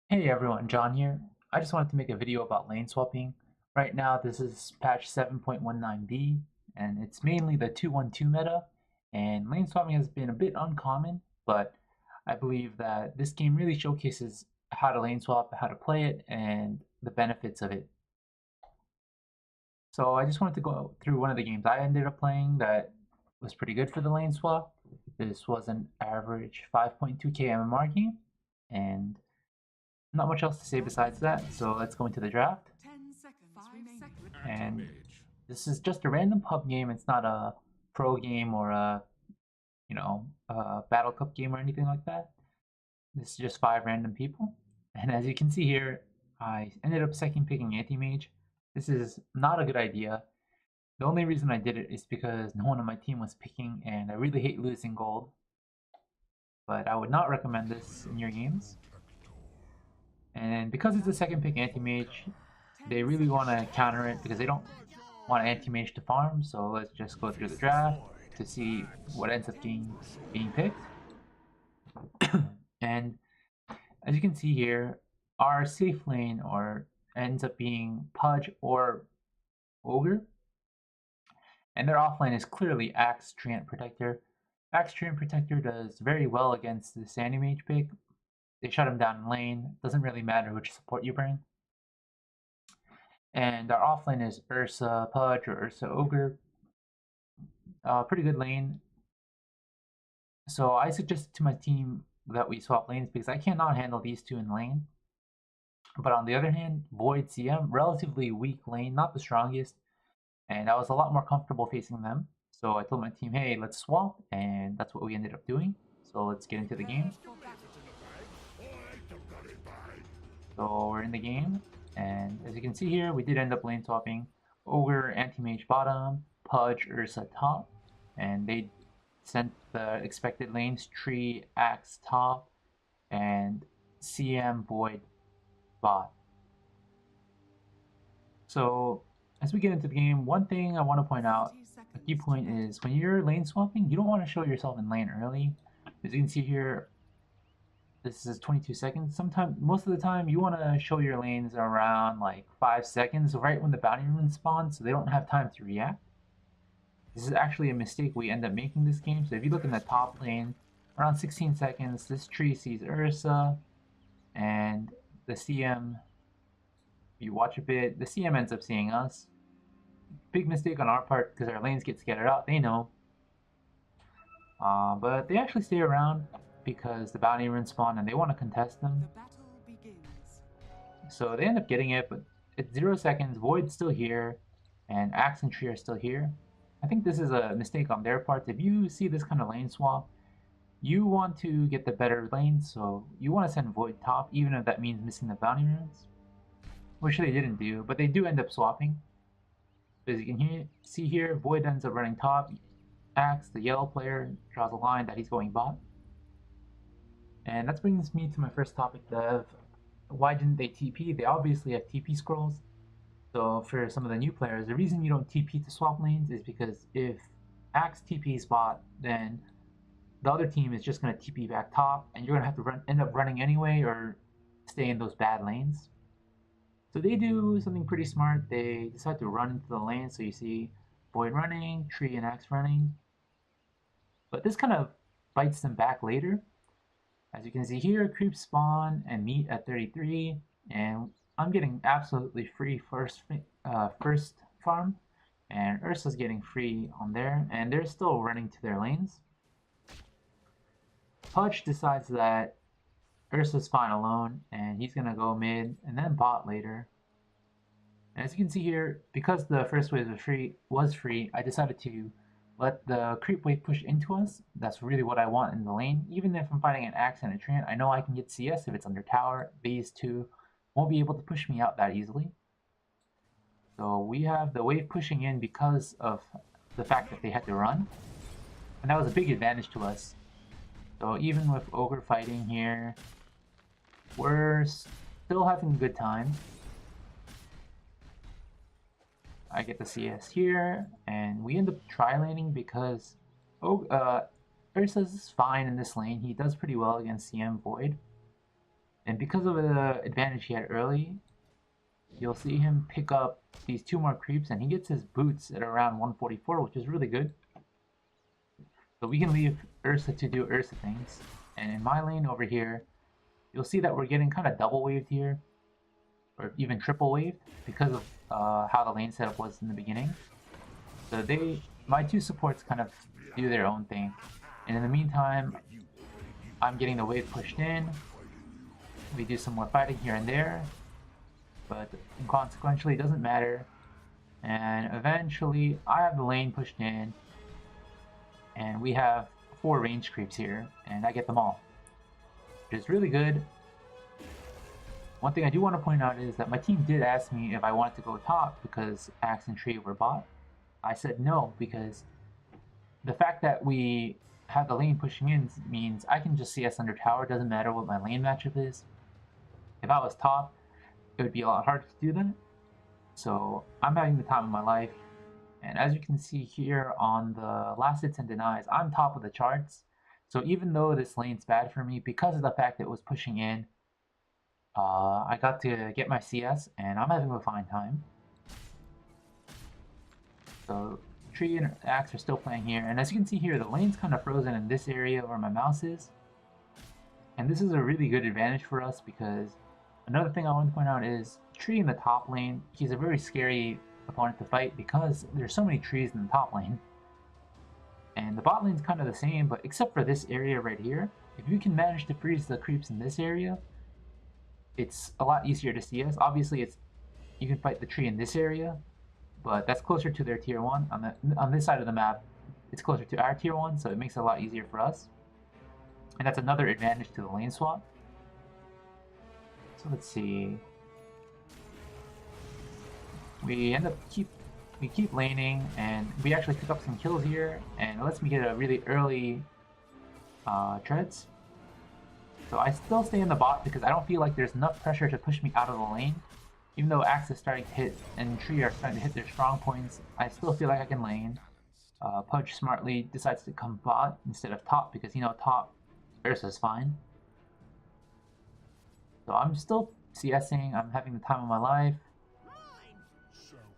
Hey everyone, John here. I just wanted to make a video about lane swapping. Right now, this is patch 7.19b, and it's mainly the 2-1-2 meta, and lane swapping has been a bit uncommon, but I believe that this game really showcases how to lane swap, how to play it, and the benefits of it. So I just wanted to go through one of the games I ended up playing that was pretty good for the lane swap. This was an average 5.2k MMR game, and not much else to say besides that, so let's go into the draft. 10 seconds remaining. And this is just a random pub game. It's not a pro game or a battle cup game or anything like that. This is just 5 random people. And as you can see here, I ended up second picking anti-mage. This is not a good idea. The only reason I did it is because no one on my team was picking, and I really hate losing gold. But I would not recommend this in your games. And because it's a second pick anti-mage, they really want to counter it because they don't want anti-mage to farm. So let's just go through the draft to see what ends up being picked. And as you can see here, our safe lane ends up being Pudge or Ogre. And their offlane is clearly Axe Treant Protector. Axe Treant Protector does very well against the Sandy Mage pick. They shut him down in lane. Doesn't really matter which support you bring. And our offlane is Ursa Pudge or Ursa Ogre. Pretty good lane. So I suggested to my team that we swap lanes because I cannot handle these two in lane. But on the other hand, Void CM, relatively weak lane, not the strongest, and I was a lot more comfortable facing them. So I told my team, hey, let's swap, and that's what we ended up doing. So let's get into the game. So we're in the game, and as you can see here, we did end up lane swapping. Ogre, Anti-Mage bottom, Pudge, Ursa top, and they sent the expected lanes, Tree, Axe top, and CM Void bot. So as we get into the game, one thing I want to point out, a key point is when you're lane swapping, you don't want to show yourself in lane early. As you can see here, this is 22 seconds. Sometimes, most of the time, you want to show your lanes around like 5 seconds, right when the bounty rune spawns, so they don't have time to react. This is actually a mistake we end up making this game. So if you look in the top lane, around 16 seconds, this tree sees Ursa, and the CM, if you watch a bit, the CM ends up seeing us. Big mistake on our part because our lanes get scattered out, they know. But they actually stay around because the bounty runes spawn and they want to contest them. The battle begins. So they end up getting it, but it's 0 seconds, Void's still here, and Axe and Tree are still here. I think this is a mistake on their part. If you see this kind of lane swap, you want to get the better lane, so you want to send Void top, even if that means missing the bounty runes. Which they didn't do, but they do end up swapping. As you can see here, Void ends up running top. Axe, the yellow player, draws a line that he's going bot. And that brings me to my first topic of why didn't they TP? They obviously have TP scrolls. So for some of the new players, the reason you don't TP to swap lanes is because if Axe TP's bot, then the other team is just going to TP back top, and you're going to have to end up running anyway or stay in those bad lanes. So they do something pretty smart. They decide to run into the lane, so you see Void running, Tree and Axe running. But this kind of bites them back later. As you can see here, creeps spawn and meet at 33, and I'm getting absolutely free first farm, and Ursa's getting free on there, and they're still running to their lanes. Pudge decides that Ursa's fine alone, and he's gonna go mid and then bot later. And as you can see here, because the first wave was free, I decided to let the creep wave push into us. That's really what I want in the lane. Even if I'm fighting an Axe and a Treant, I know I can get CS if it's under tower. These two won't be able to push me out that easily. So we have the wave pushing in because of the fact that they had to run. And that was a big advantage to us. So even with Ogre fighting here, we're still having a good time. I get the CS here, and we end up tri-laning because Ursa's is fine in this lane. He does pretty well against CM Void. And because of the advantage he had early, you'll see him pick up these 2 more creeps, and he gets his boots at around 144, which is really good. So we can leave Ursa to do Ursa things. And in my lane over here, you'll see that we're getting kind of double waved here, or even triple waved, because of how the lane setup was in the beginning. So my 2 supports kind of do their own thing. And in the meantime, I'm getting the wave pushed in. We do some more fighting here and there, but consequentially it doesn't matter. And eventually I have the lane pushed in, and we have 4 range creeps here, and I get them all, which is really good. One thing I do want to point out is that my team did ask me if I wanted to go top because Axe and Tree were bot. I said no, because the fact that we have the lane pushing in means I can just CS under tower, doesn't matter what my lane matchup is. If I was top, it would be a lot harder to do that. So I'm having the time of my life. And as you can see here on the last hits and denies, I'm top of the charts. So even though this lane's bad for me, because of the fact that it was pushing in, I got to get my CS, and I'm having a fine time. So Tree and Axe are still playing here, and as you can see here, the lane's kind of frozen in this area where my mouse is. And this is a really good advantage for us, because another thing I want to point out is Tree in the top lane, he's a very scary opponent to fight because there's so many trees in the top lane. And the bot lane's kind of the same, but except for this area right here, if you can manage to freeze the creeps in this area, it's a lot easier to CS. Obviously, you can fight the tree in this area, but that's closer to their tier 1. On this side of the map, it's closer to our tier 1, so it makes it a lot easier for us. And that's another advantage to the lane swap. So let's see. We keep laning, and we actually pick up some kills here, and it lets me get a really early treads. So I still stay in the bot because I don't feel like there's enough pressure to push me out of the lane. Even though Axe is starting to hit and Tree are starting to hit their strong points, I still feel like I can lane. Pudge smartly decides to come bot instead of top because, you know, top Ursa's fine. So I'm still CSing, I'm having the time of my life.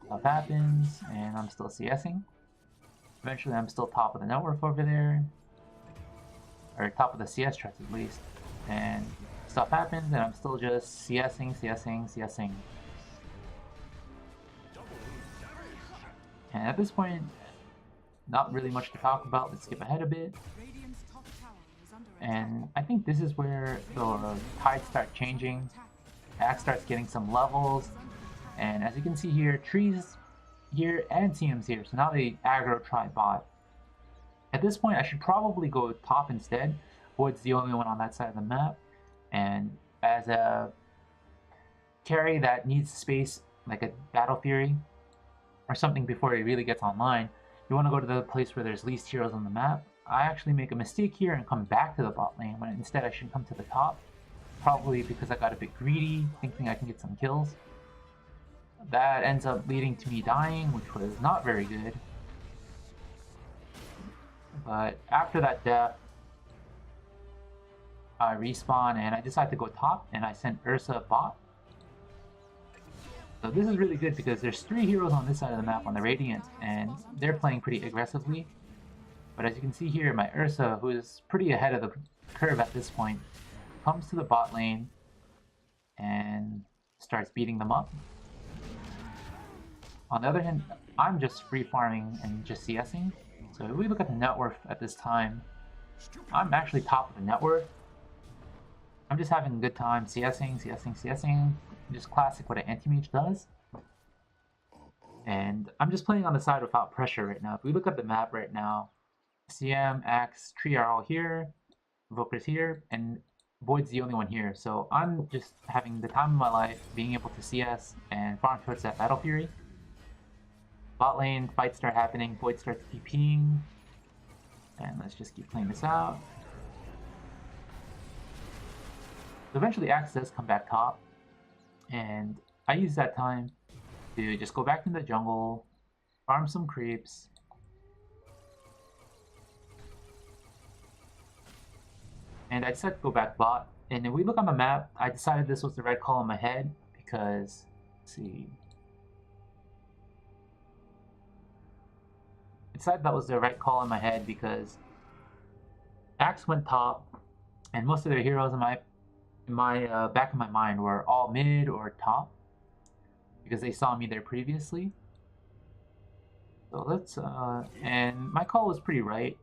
Stuff happens, and I'm still CSing. Eventually I'm still top of the network over there. Or top of the CS charts at least. And stuff happens, and I'm still just CSing. And at this point, not really much to talk about. Let's skip ahead a bit. And I think this is where the tides start changing. Axe starts getting some levels. And as you can see here, Tree's here and TM's here. So now they aggro try bot. At this point, I should probably go top instead. Void's the only one on that side of the map. And as a carry that needs space, like a Battle Fury or something before he really gets online, you want to go to the place where there's least heroes on the map. I actually make a mistake here and come back to the bot lane when instead I should come to the top. Probably because I got a bit greedy, thinking I can get some kills. That ends up leading to me dying, which was not very good. But after that death, I respawn and I decide to go top, and I sent Ursa bot. So this is really good because there's 3 heroes on this side of the map on the Radiant, and they're playing pretty aggressively. But as you can see here, my Ursa, who is pretty ahead of the curve at this point, comes to the bot lane and starts beating them up. On the other hand, I'm just free farming and just CSing. So if we look at the net worth at this time, I'm actually top of the net worth. I'm just having a good time CSing. Just classic what an anti-mage does. And I'm just playing on the side without pressure right now. If we look at the map right now, CM, Axe, Tree are all here, Voker's here, and Void's the only one here. So I'm just having the time of my life, being able to CS and farm towards that Battle Fury. Bot lane, fights start happening, Void starts TPing, and let's just keep playing this out. So eventually Axe does come back top, and I use that time to just go back into the jungle, farm some creeps, and I decided to go back bot And if we look on the map, I decided this was the red column ahead because, let's see. I decided that was the right call in my head because Axe went top, and most of their heroes in my back of my mind were all mid or top because they saw me there previously. So let's and my call was pretty right.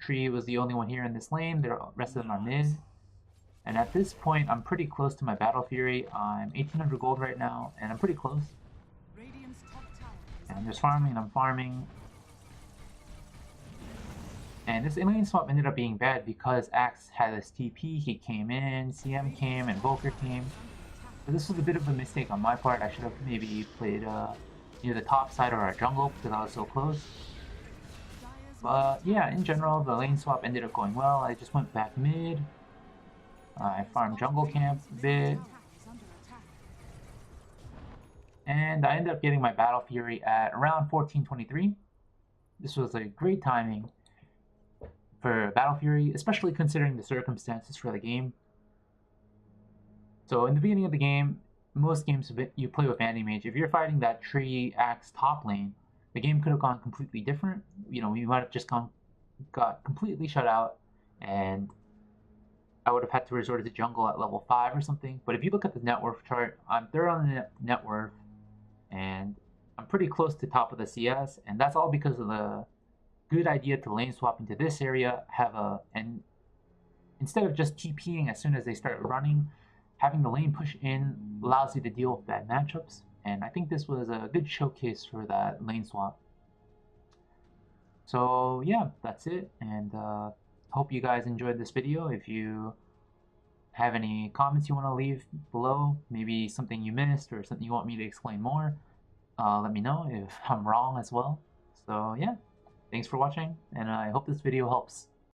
Tree was the only one here in this lane. The rest of them are mid. And at this point, I'm pretty close to my Battle Fury. I'm 1800 gold right now, and I'm pretty close. Radiant's top tower is And I'm just farming, and I'm farming. And this lane swap ended up being bad because Axe had this TP, he came in, CM came, and Volker came. So this was a bit of a mistake on my part. I should have maybe played near the top side or our jungle because I was so close. But yeah, in general, the lane swap ended up going well. I just went back mid. I farmed jungle camp a bit. under attack. And I ended up getting my Battle Fury at around 1423. This was a great timing for Battle Fury, especially considering the circumstances for the game. So in the beginning of the game, most games you play with Anti-Mage. If you're fighting that Tree Axe top lane, the game could have gone completely different. You know, we might have just got completely shut out, and I would have had to resort to jungle at level 5 or something. But if you look at the net worth chart, I'm third on the net worth, and I'm pretty close to top of the CS, and that's all because of the good idea to lane swap into this area, and instead of just TPing as soon as they start running, having the lane push in allows you to deal with bad matchups. And I think this was a good showcase for that lane swap. So yeah, that's it, and hope you guys enjoyed this video. If you have any comments you want to leave below, maybe something you missed or something you want me to explain more, let me know if I'm wrong as well. So yeah, thanks for watching, and I hope this video helps.